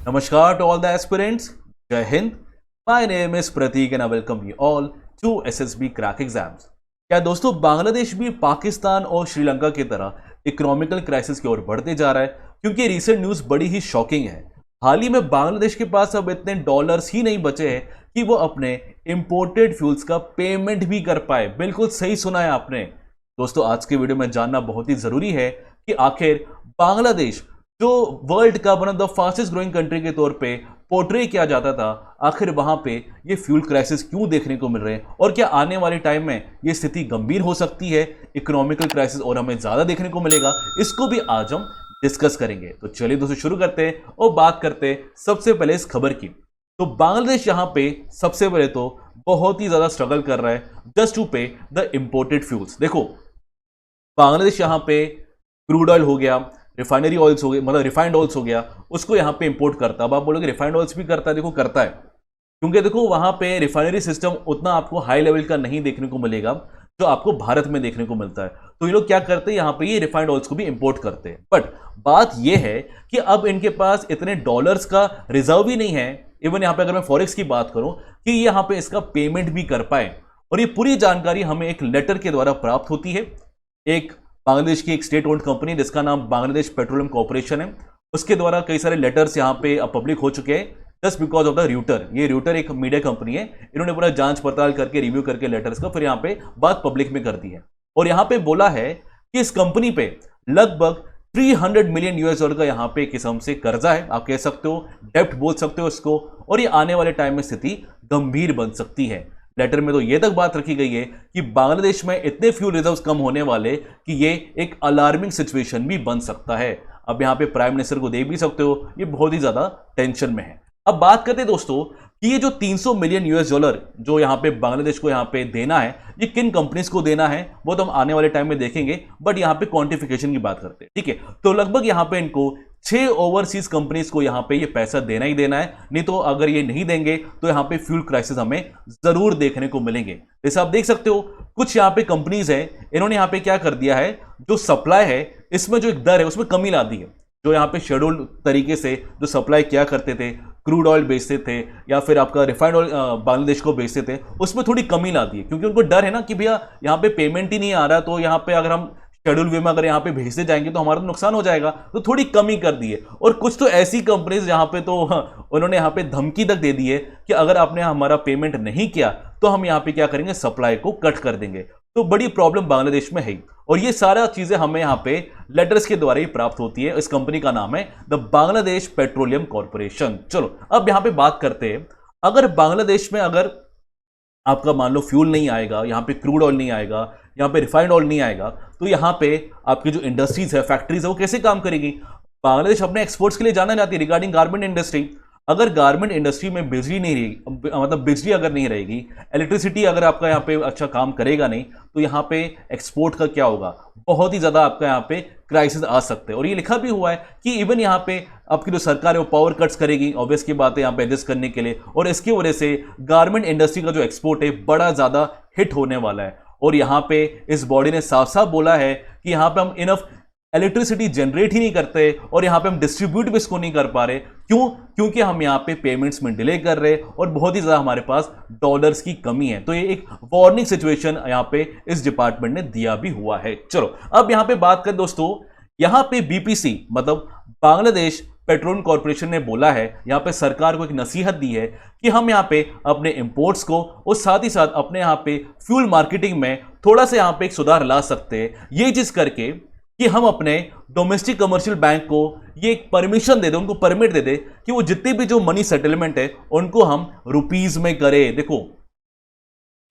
Namaskar to all the aspirants. Jai Hind. My name is Pratik and I welcome you all to SSB Crack Exams. क्या दोस्तों बांग्लादेश भी पाकिस्तान और श्रीलंका की तरह economical crisis की ओर बढ़ते जा रहा है? क्योंकि रीसेंट न्यूज़ बड़ी ही शॉकिंग है। हाल ही में बांग्लादेश के पास अब इतने डॉलर्स ही नहीं बचे हैं कि वो अपने इंपोर्टेड फ्यूल्स का पेमेंट भी कर पाए। बिल्कुल सही सुना है आपने। दोस्तों आज के वीडियो में जानना बहुत ही ज़रूरी है कि आखिर बांग्लादेश जो वर्ल्ड का one of the fastest growing country के तौर पे पोर्ट्रे किया जाता था, आखिर वहां पे ये फ्यूल क्राइसिस क्यों देखने को मिल रहे हैं और क्या आने वाले टाइम में ये स्थिति गंभीर हो सकती है, इकोनॉमिकल क्राइसिस और हमें ज़्यादा देखने को मिलेगा, इसको भी आज हम डिस्कस करेंगे। तो चलिए दोस्तों शुरू करते हैं और बात करते हैं सबसे पहले इस खबर की। तो बांग्लादेश यहाँ पे सबसे पहले तो बहुत ही ज़्यादा स्ट्रगल कर रहा है जस्ट टू पे द इम्पोर्टेड फ्यूल्स। देखो बांग्लादेश यहाँ पे क्रूड ऑयल हो गया, रिफाइनरी ऑयल्स हो गए, मतलब रिफाइंड ऑयल्स हो गया, उसको यहाँ पे इंपोर्ट करता है। अब आप बोलोगे रिफाइंड ऑयल्स भी करता है, देखो करता है, क्योंकि देखो वहाँ पे रिफाइनरी सिस्टम उतना आपको हाई लेवल का नहीं देखने को मिलेगा जो आपको भारत में देखने को मिलता है। तो ये लोग क्या करते हैं, यहाँ पे ये रिफाइंड ऑयल्स को भी इंपोर्ट करते हैं। बट बात ये है कि अब इनके पास इतने डॉलर्स का रिजर्व ही नहीं है, इवन यहाँ पे अगर मैं फॉरेक्स की बात करूँ कि यहाँ पे इसका पेमेंट भी कर पाए। और ये पूरी जानकारी हमें एक लेटर के द्वारा प्राप्त होती है। एक बांग्लादेश की एक स्टेट ओन्ड कंपनी जिसका नाम बांग्लादेश पेट्रोलियम कॉर्पोरेशन है, उसके द्वारा कई सारे लेटर्स यहाँ पे पब्लिक हो चुके हैं जस्ट बिकॉज ऑफ द र्यूटर। ये र्यूटर एक मीडिया कंपनी है, इन्होंने पूरा जांच पड़ताल करके रिव्यू करके लेटर्स का फिर यहाँ पे बात पब्लिक में कर दी है। और यहाँ पे बोला है कि इस कंपनी पे लगभग 300 मिलियन US डॉलर का यहाँ पे किस्म से कर्जा है, आप कह सकते हो डेप्ट बोल सकते हो इसको, और ये आने वाले टाइम में स्थिति गंभीर बन सकती है। लेटर में तो ये तक बात रखी गई है कि बांग्लादेश में इतने फ्यूल रिजर्व्स कम होने वाले कि ये एक अलार्मिंग सिचुएशन भी बन सकता है। अब यहाँ पे प्राइम मिनिस्टर को देख भी सकते हो, ये बहुत ही ज्यादा टेंशन में है। अब बात करते हैं दोस्तों कि ये जो 300 मिलियन US डॉलर जो यहाँ पे बांग्लादेश को यहाँ पे देना है, ये किन कंपनीज को देना है वो तो हम आने वाले टाइम में देखेंगे, बट यहाँ पे क्वांटिफिकेशन की बात करते हैं। ठीक है, तो लगभग यहाँ पे इनको 6 ओवरसीज कंपनीज को यहाँ पे ये पैसा देना ही देना है, नहीं तो अगर ये नहीं देंगे तो यहाँ पे फ्यूल क्राइसिस हमें जरूर देखने को मिलेंगे। जैसे आप देख सकते हो कुछ यहाँ पे कंपनीज है, इन्होंने यहाँ पे क्या कर दिया है, जो सप्लाई है इसमें जो एक दर है उसमें कमी ला दी है। जो यहाँ पे शेड्यूल तरीके से जो सप्लाई किया करते थे, क्रूड ऑयल बेचते थे या फिर आपका रिफाइंड ऑयल बांग्लादेश को बेचते थे, उसमें थोड़ी कमी ला दी है, क्योंकि उनको डर है ना कि भैया यहाँ पे पेमेंट ही नहीं आ रहा, तो यहाँ पे अगर हम शेड्यूल वे में अगर यहाँ पे भेजते जाएंगे तो हमारा तो नुकसान हो जाएगा, तो थोड़ी कमी कर दी है। और कुछ तो ऐसी कंपनीज जहाँ पे तो उन्होंने यहाँ पे धमकी तक दे दी है कि अगर आपने हमारा पेमेंट नहीं किया तो हम यहाँ पे क्या करेंगे, सप्लाई को कट कर देंगे। तो बड़ी प्रॉब्लम बांग्लादेश में है, और ये सारा चीजें हमें यहाँ पे लेटर्स के द्वारा ही प्राप्त होती है। इस कंपनी का नाम है द बांग्लादेश पेट्रोलियम कॉर्पोरेशन। चलो अब यहाँ पे बात करते हैं, अगर बांग्लादेश में अगर आपका मान लो फ्यूल नहीं आएगा, यहाँ पे क्रूड ऑयल नहीं आएगा, यहाँ पे रिफाइंड ऑयल नहीं आएगा, तो यहाँ पे आपकी जो इंडस्ट्रीज है, फैक्ट्रीज है, वो कैसे काम करेगी। बांग्लादेश अपने एक्सपोर्ट्स के लिए जाना जाती है रिगार्डिंग गारमेंट इंडस्ट्री। अगर गारमेंट इंडस्ट्री में बिजली नहीं रहेगी, मतलब बिजली अगर नहीं रहेगी, इलेक्ट्रिसिटी अगर आपका यहाँ पे अच्छा काम करेगा नहीं, तो यहाँ पे एक्सपोर्ट का क्या होगा, बहुत ही ज़्यादा आपका यहाँ पे क्राइसिस आ सकते हैं। और ये लिखा भी हुआ है कि इवन यहाँ पे आपकी जो सरकार है वो पावर कट्स करेगी, ऑब्वियस की बात है, यहाँ पे एडजस्ट करने के लिए, और इसकी वजह से गारमेंट इंडस्ट्री का जो एक्सपोर्ट है बड़ा ज़्यादा हिट होने वाला है। और यहाँ पे इस बॉडी ने साफ साफ बोला है कि यहाँ पे हम इनफ इलेक्ट्रिसिटी जनरेट ही नहीं करते और यहाँ पे हम डिस्ट्रीब्यूट भी इसको नहीं कर पा रहे। क्यों? क्योंकि हम यहाँ पे पेमेंट्स में डिले कर रहे और बहुत ही ज़्यादा हमारे पास डॉलर्स की कमी है। तो ये एक वार्निंग सिचुएशन यहाँ पे इस डिपार्टमेंट ने दिया भी हुआ है। चलो अब यहाँ पे बात करें दोस्तों, यहाँ पे BPC मतलब बांग्लादेश पेट्रोलियम कॉर्पोरेशन ने बोला है, यहाँ पे सरकार को एक नसीहत दी है कि हम यहाँ पे अपने इंपोर्ट्स को और साथ ही साथ अपने यहाँ पे फ्यूल मार्केटिंग में थोड़ा सा यहाँ पे एक सुधार ला सकते हैं, ये चीज करके कि हम अपने डोमेस्टिक कमर्शियल बैंक को ये एक परमिशन दे दे, उनको परमिट दे दे कि वो जितने भी जो मनी सेटलमेंट है उनको हम रुपीज में करें। देखो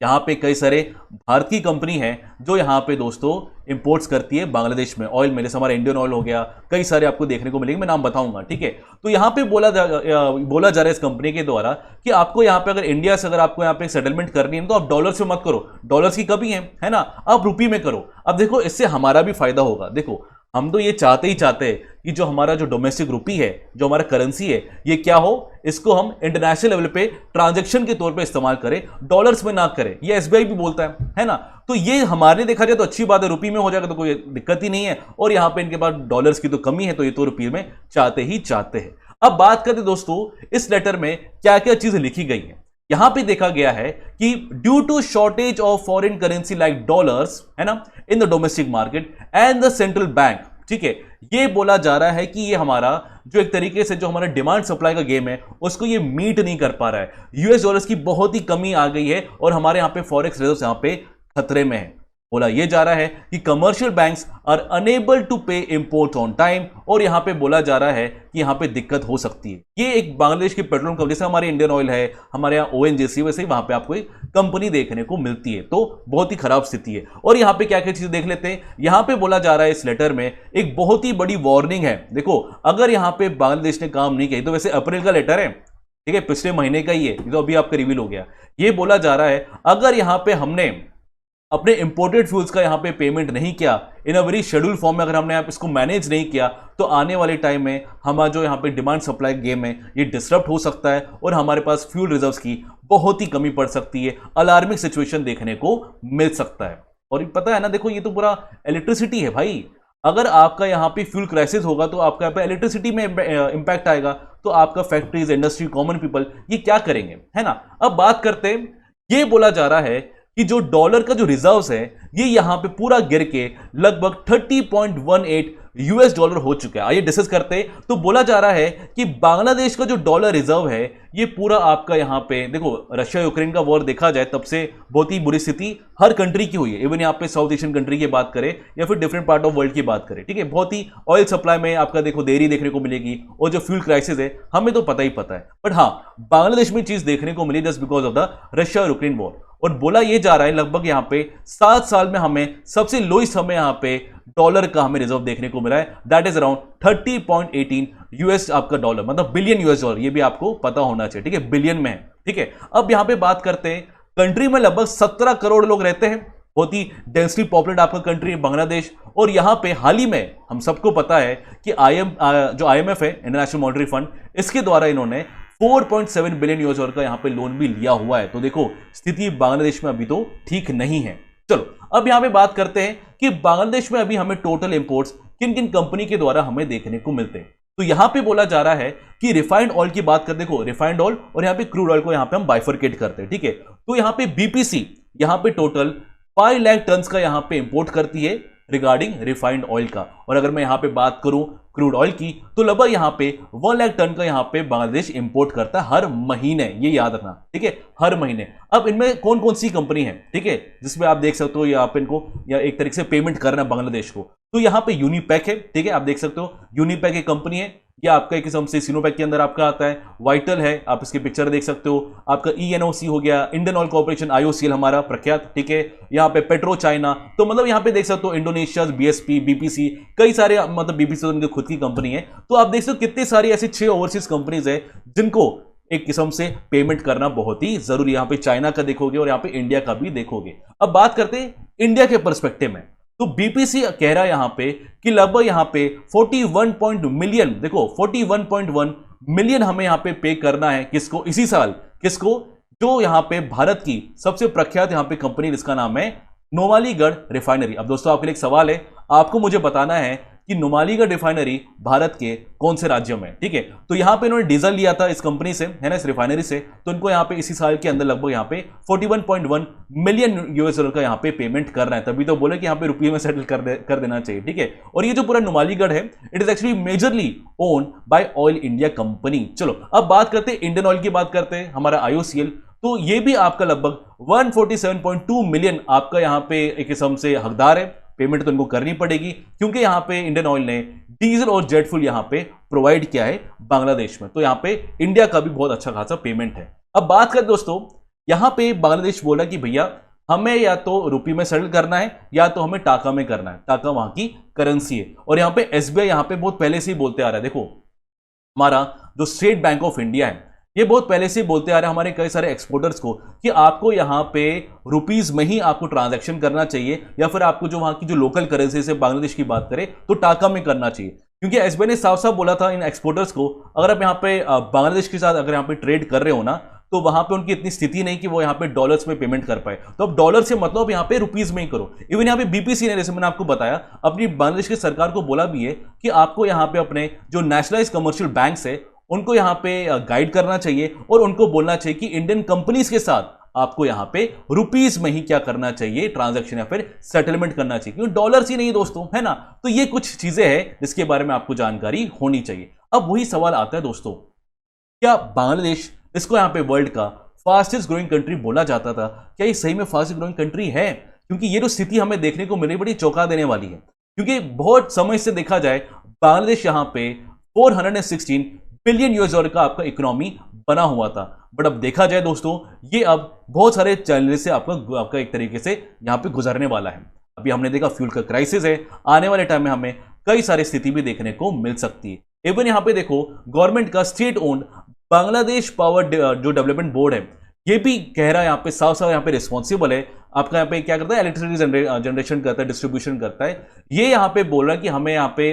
यहाँ पे कई सारे भारत की कंपनी है जो यहाँ पे दोस्तों इंपोर्ट्स करती है बांग्लादेश में ऑयल में, जैसे हमारा इंडियन ऑयल हो गया, कई सारे आपको देखने को मिलेंगे, मैं नाम बताऊंगा। ठीक है, तो यहाँ पे बोला जा रहा है इस कंपनी के द्वारा कि आपको यहाँ पे अगर इंडिया से अगर आपको यहाँ पे सेटलमेंट करनी है तो आप डॉलर से मत करो, डॉलर्स की कमी है ना, आप रुपये में करो। अब देखो इससे हमारा भी फायदा होगा। देखो हम तो ये चाहते ही चाहते हैं कि जो हमारा जो डोमेस्टिक रुपी है, जो हमारा करेंसी है, ये क्या हो, इसको हम इंटरनेशनल लेवल पे ट्रांजैक्शन के तौर पे इस्तेमाल करें, डॉलर्स में ना करें। ये SBI भी बोलता है ना। तो ये हमारे देखा जाए तो अच्छी बात है, रुपये में हो जाएगा तो कोई दिक्कत ही नहीं है। और यहाँ पे इनके पास डॉलर्स की तो कमी है, तो ये तो रुपये में चाहते ही चाहते हैं। अब बात करते दोस्तों इस लेटर में क्या क्या चीजें लिखी गई है। यहां पे देखा गया है कि due to shortage of foreign currency like dollars, है ना, in the domestic market and the central bank, ठीक है, ये बोला जा रहा है कि ये हमारा जो एक तरीके से जो हमारा डिमांड सप्लाई का गेम है उसको ये मीट नहीं कर पा रहा है। यूएस डॉलर्स की बहुत ही कमी आ गई है और हमारे यहां पे फॉरेक्स रिजर्व्स यहां पे खतरे में है। बोला ये जा रहा है कि commercial banks are unable to pay import on time, और यहां पे बोला जा रहा है कि यहां पे दिक्कत हो सकती है। ये एक बांग्लादेश की पेट्रोल कंपनी, जैसे हमारे इंडियन ऑयल है, हमारे यहाँ ओएनजीसी, वैसे ही वहां पे आपको एक कंपनी देखने को मिलती है। तो बहुत ही खराब स्थिति है। और यहां पे क्या क्या चीजें देख लेते हैं। यहां पे बोला जा रहा है इस लेटर में एक बहुत ही बड़ी वार्निंग है। देखो अगर यहां पे बांग्लादेश ने काम नहीं किया, तो वैसे अप्रैल का लेटर है, ठीक है, पिछले महीने का ही है, तो अभी आपका रिवील हो गया। ये बोला जा रहा है अगर यहां पे हमने अपने इंपोर्टेड फ्यूल्स का यहां पे पेमेंट नहीं किया इन अ वेरी शेड्यूल फॉर्म में, अगर हमने इसको मैनेज नहीं किया, तो आने वाले टाइम में हमारा जो यहां पे डिमांड सप्लाई गेम है ये डिसरप्ट हो सकता है और हमारे पास फ्यूल रिजर्व्स की बहुत ही कमी पड़ सकती है। अलार्मिंग सिचुएशन देखने को मिल सकता है। और पता है ना, देखो ये तो पूरा इलेक्ट्रिसिटी है भाई। अगर आपका यहाँ पे फ्यूल क्राइसिस होगा तो आपका यहाँ पे इलेक्ट्रिसिटी में इंपैक्ट आएगा, तो आपका फैक्ट्रीज, इंडस्ट्री, कॉमन पीपल ये क्या करेंगे, है ना। अब बात करते हैं, ये बोला जा रहा है कि जो डॉलर का जो रिजर्व्स है ये यहां पे पूरा गिर के लगभग 30.18 यूएस डॉलर हो चुका है। आइए डिस्कस करते हैं। तो बोला जा रहा है कि बांग्लादेश का जो डॉलर रिजर्व है ये पूरा आपका यहां पे, देखो रशिया यूक्रेन का वॉर देखा जाए तब से बहुत ही बुरी स्थिति हर कंट्री की हुई है। इवन यहां पे साउथ एशियन कंट्री की बात करें या फिर डिफरेंट पार्ट ऑफ वर्ल्ड की बात करें, ठीक है, बहुत ही ऑयल सप्लाई में आपका देखो देरी देखने को मिलेगी। और जो फ्यूल क्राइसिस है हमें तो पता ही पता है, बट हाँ बांग्लादेश में चीज देखने को मिली just because of the Russia Ukraine war. और बोला ये जा रहा है लगभग यहां पे 7 साल में हमें सबसे लोएस्ट हमें यहां पे डॉलर का हमें रिजर्व देखने को मिला है, दैट इज अराउंड 30.18 यूएस आपका डॉलर, मतलब बिलियन यूएस डॉलर। ये भी आपको पता होना चाहिए, ठीक है, बिलियन में है, ठीक है। अब यहां पे बात करते हैं, कंट्री में लगभग 17 करोड़ लोग रहते हैं, बहुत ही डेंसली पॉपुलेट आपका कंट्री है बांग्लादेश। और यहां पे हाल ही में हम सबको पता है कि जो आईएमएफ है, इंटरनेशनल मॉनेटरी फंड, इसके द्वारा इन्होंने 4.7 बिलियन यूएस डॉलर का यहां पे लोन भी लिया हुआ है। तो देखो स्थिति बांग्लादेश में अभी तो ठीक नहीं है। चलो अब यहां पे बात करते हैं कि बांग्लादेश में अभी हमें टोटल इंपोर्ट्स किन किन कंपनी के द्वारा हमें देखने को मिलते हैं। तो यहां पे बोला जा रहा है कि रिफाइंड ऑयल की बात कर, देखो रिफाइंड ऑयल और यहां पे क्रूड ऑयल को यहां पे हम बाइफरकेट करते हैं, ठीक है। तो यहां पे बीपीसी यहां पे टोटल 5 लाख टन का यहां पे इंपोर्ट करती है रिगार्डिंग रिफाइंड ऑयल का। और अगर मैं यहां पे बात करूं क्रूड ऑयल की, तो लगभग यहां पे 1 लाख टन का यहां पे बांग्लादेश इंपोर्ट करता है हर महीने, ये याद रखना, ठीक है, हर महीने। अब इनमें कौन कौन सी कंपनी है, ठीक है, जिसमें आप देख सकते हो या आप इनको या एक तरीके से पेमेंट करना है बांग्लादेश को। तो यहां पे यूनिपैक है, ठीक है, आप देख सकते हो यूनिपैक एक कंपनी है, या आपका एक किस्म से सिनोपैक के अंदर आपका आता है। वाइटल है, आप इसकी पिक्चर देख सकते हो। आपका ईएनओसी हो गया, इंडियन ऑयल कॉर्पोरेशन, आईओसीएल हमारा प्रख्यात, ठीक है। यहाँ पे पेट्रो चाइना, तो मतलब यहाँ पे देख सकते हो इंडोनेशिया, बीएसपी, बीपीसी, कई सारे, मतलब बीपीसी तो उनकी खुद की कंपनी है। तो आप देख सकते हो कितनी सारी ऐसी 6 ओवरसीज कंपनीज है जिनको एक किस्म से पेमेंट करना बहुत ही जरूरी। यहाँ पे चाइना का देखोगे और यहाँ पे इंडिया का भी देखोगे। अब बात करते हैं इंडिया के परस्पेक्टिव में, तो बीपीसी कह रहा है यहां पे कि लगभग यहां पे 41 मिलियन, देखो 41.1 मिलियन हमें यहां पे करना है, किसको, इसी साल, किसको, जो यहां पे भारत की सबसे प्रख्यात यहां पे कंपनी जिसका नाम है नुमालीगढ़ रिफाइनरी। अब दोस्तों आपके लिए एक सवाल है, आपको मुझे बताना है कि नुमालीगढ़ रिफाइनरी भारत के कौन से राज्य में, ठीक है। तो यहां पे इन्होंने डीजल लिया था इस कंपनी से, है ना, इस रिफाइनरी से। तो इनको यहां पे इसी साल के अंदर लगभग यहां पे 41.1 मिलियन यूएस डॉलर का यहां पे पेमेंट कर रहा है। तभी तो बोले कि यहां पे रुपये में सेटल कर देना चाहिए, ठीक है। और ये जो पूरा नुमालीगढ़ है, it is actually majorly own by oil India company. चलो अब बात करते हैं इंडियन ऑयल की, बात करते हैं हमारा आईओसीएल। तो ये भी आपका लगभग 147.2 मिलियन आपका यहां पे एक किस्म से हकदार है। पेमेंट तो इनको करनी पड़ेगी क्योंकि यहां पे इंडियन ऑयल ने डीजल और जेट फ्यूल यहां पे प्रोवाइड किया है बांग्लादेश में। तो यहां पे इंडिया का भी बहुत अच्छा खासा पेमेंट है। अब बात करें दोस्तों, यहां पे बांग्लादेश बोला कि भैया हमें या तो रुपये में सेटल करना है या तो हमें टाका में करना है, टाका वहां की करेंसी है। और यहां पे एसबीआई यहां पे बहुत पहले से ही बोलते आ रहा है, देखो हमारा जो स्टेट बैंक ऑफ इंडिया है ये बहुत पहले से बोलते आ रहे हैं हमारे कई सारे एक्सपोर्टर्स को कि आपको यहां पे रुपीस में ही आपको ट्रांजैक्शन करना चाहिए, या फिर आपको जो वहां की जो लोकल करेंसी से बांग्लादेश की बात करें तो टाका में करना चाहिए। क्योंकि एसबीआई ने साफ साफ बोला था इन एक्सपोर्टर्स को, अगर आप यहाँ पे बांग्लादेश के साथ अगर यहाँ पे ट्रेड कर रहे हो ना, तो वहां पे उनकी इतनी स्थिति नहीं कि वो यहाँ पे डॉलर्स में पेमेंट कर पाए। तो अब डॉलर से मतलब यहाँ पे रुपीस में ही करो। इवन यहाँ पे बीपीसी ने, जैसे मैंने आपको बताया, अपनी बांग्लादेश की सरकार को बोला भी है कि आपको यहाँ पे अपने जो नेशनलाइज कमर्शियल बैंक्स है उनको यहाँ पे गाइड करना चाहिए और उनको बोलना चाहिए कि इंडियन कंपनीज के साथ आपको यहाँ पे रुपीस में ही क्या करना चाहिए, ट्रांजैक्शन या फिर सेटलमेंट करना चाहिए, क्योंकि डॉलर्स ही नहीं दोस्तों, है ना। तो ये कुछ चीजें हैं जिसके बारे में आपको जानकारी होनी चाहिए। अब वही सवाल आता है दोस्तों, क्या बांग्लादेश, इसको यहाँ पे वर्ल्ड का फास्टेस्ट ग्रोइंग कंट्री बोला जाता था, क्या ये सही में फास्टेस्ट ग्रोइंग कंट्री है? क्योंकि ये जो स्थिति हमें देखने को मिली बड़ी चौंका देने वाली है, क्योंकि बहुत समय से देखा जाए बांग्लादेश यहाँ पे 416 बिलियन यूएस डॉलर का आपका इकोनॉमी बना हुआ था। बट अब देखा जाए दोस्तों, ये अब बहुत सारे चैलेंजेस से आपका एक तरीके से यहाँ पे गुजरने वाला है। अभी हमने देखा फ्यूल का क्राइसिस है, आने वाले टाइम में हमें कई सारी स्थिति भी देखने को मिल सकती है। इवन यहाँ पे देखो गवर्नमेंट का स्टेट ओन्ड बांग्लादेश पावर जो डेवलपमेंट बोर्ड है, ये भी कह रहा है यहाँ पे साफ साफ यहाँ पे रिस्पॉन्सिबल है, आपका यहाँ पे क्या करता है, इलेक्ट्रिसिटी जनरेशन करता है, डिस्ट्रीब्यूशन करता है। ये यहाँ पे बोल रहा है कि हमें यहाँ पे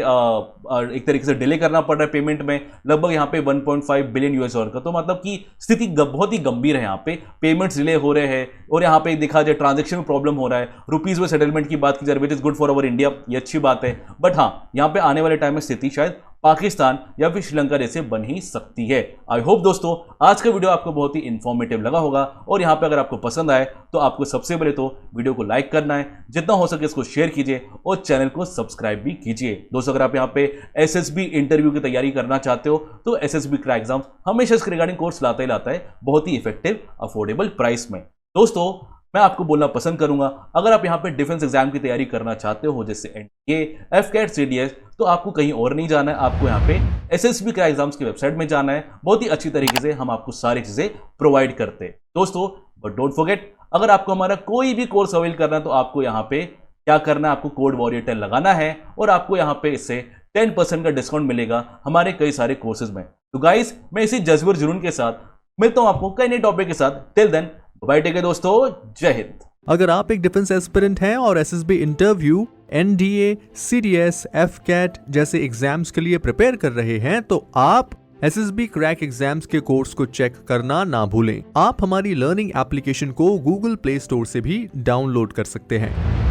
एक तरीके से डिले करना पड़ रहा है पेमेंट में, लगभग यहाँ पे 1.5 बिलियन यूएस डॉलर का। तो मतलब कि स्थिति बहुत ही गंभीर है, यहाँ पे पेमेंट्स डिले हो रहे हैं और यहाँ पे देखा जाए ट्रांजेक्शन में प्रॉब्लम हो रहा है। रुपीज में सेटलमेंट की बात की जाए, which is good for our India, ये अच्छी बात है। बट हाँ, यहाँ पे आने वाले टाइम में स्थिति शायद पाकिस्तान या फिर श्रीलंका जैसे बन ही सकती है। आई होप दोस्तों आज का वीडियो आपको बहुत ही इंफॉर्मेटिव लगा होगा, और यहाँ पे अगर आपको पसंद आए तो आपको सबसे पहले तो वीडियो को लाइक करना है, जितना हो सके इसको शेयर कीजिए और चैनल को सब्सक्राइब भी कीजिए। दोस्तों अगर आप यहाँ पे एसएसबी इंटरव्यू की तैयारी करना चाहते हो तो एसएसबी क्रैक एग्जाम हमेशा इसके रिगार्डिंग कोर्स लाता है बहुत ही इफेक्टिव अफोर्डेबल प्राइस में। दोस्तों मैं आपको बोलना पसंद करूंगा, अगर आप यहाँ पे डिफेंस एग्जाम की तैयारी करना चाहते हो जैसे एनडीए, एफकेट, सीडीएस, तो आपको कहीं और नहीं जाना है, आपको यहाँ पे एसएसबी क्रैक एग्जाम्स की वेबसाइट में जाना है। बहुत ही अच्छी तरीके से हम आपको सारी चीजें प्रोवाइड करते हैं दोस्तों। बट डोंट फॉरगेट, अगर आपको हमारा कोई भी कोर्स अवेल करना है तो आपको यहाँ पे क्या करना है, आपको कोड वॉरियर 10 लगाना है और आपको यहाँ पे इससे 10% का डिस्काउंट मिलेगा हमारे कई सारे कोर्सेज में। तो गाइस मैं इसी जज्बे और जुनून के साथ मिलता हूं आपको कई नए टॉपिक के साथ। Till then bye take care दोस्तों, जय हिंद। अगर आप एक डिफेंस एस्पिरेंट हैं और एसएसबी इंटरव्यू, एनडीए, सीडीएस, एफकेट जैसे एग्जाम्स के लिए प्रिपेयर कर रहे हैं तो आप एसएसबी क्रैक एग्जाम्स के कोर्स को चेक करना ना भूलें। आप हमारी लर्निंग एप्लीकेशन को गूगल प्ले स्टोर से भी डाउनलोड कर सकते हैं।